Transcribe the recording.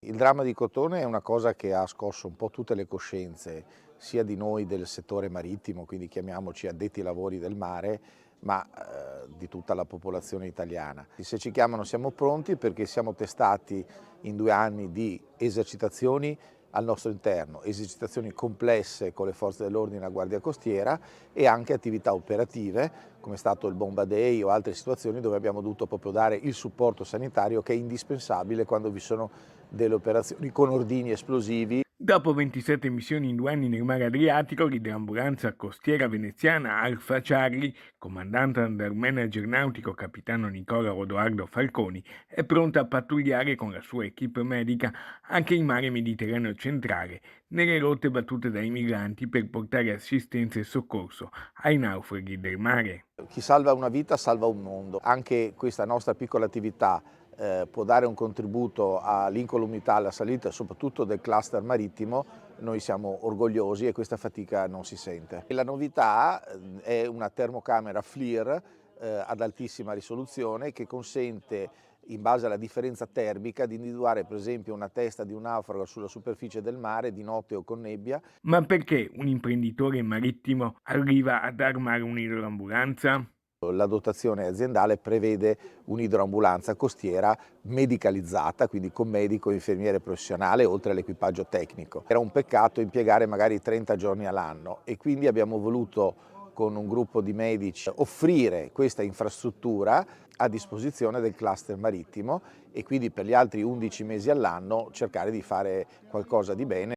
Il dramma di Crotone è una cosa che ha scosso un po' tutte le coscienze, sia di noi del settore marittimo, quindi chiamiamoci addetti ai lavori del mare, ma di tutta la popolazione italiana. Se ci chiamano siamo pronti perché siamo testati in 2 anni di esercitazioni al nostro interno, esercitazioni complesse con le forze dell'ordine e la Guardia Costiera e anche attività operative come è stato il Bomba Day o altre situazioni dove abbiamo dovuto proprio dare il supporto sanitario che è indispensabile quando vi sono delle operazioni con ordigni esplosivi. Dopo 27 missioni in 2 anni nel mare Adriatico, l'idroambulanza costiera veneziana Alfa Charlie, comandante under manager nautico capitano Nicola Odoardo Falconi, è pronta a pattugliare con la sua equipe medica anche il mare Mediterraneo centrale, nelle rotte battute dai migranti per portare assistenza e soccorso ai naufraghi del mare. Chi salva una vita salva un mondo. Anche questa nostra piccola attività può dare un contributo all'incolumità, alla salita soprattutto del cluster marittimo. Noi siamo orgogliosi e questa fatica non si sente. E la novità è una termocamera FLIR ad altissima risoluzione che consente, in base alla differenza termica, di individuare per esempio una testa di un naufrago sulla superficie del mare di notte o con nebbia. Ma perché un imprenditore marittimo arriva ad armare un'idroambulanza? La dotazione aziendale prevede un'idroambulanza costiera medicalizzata, quindi con medico e infermiere professionale, oltre all'equipaggio tecnico. Era un peccato impiegare magari 30 giorni all'anno e quindi abbiamo voluto, con un gruppo di medici, offrire questa infrastruttura a disposizione del cluster marittimo e quindi per gli altri 11 mesi all'anno cercare di fare qualcosa di bene.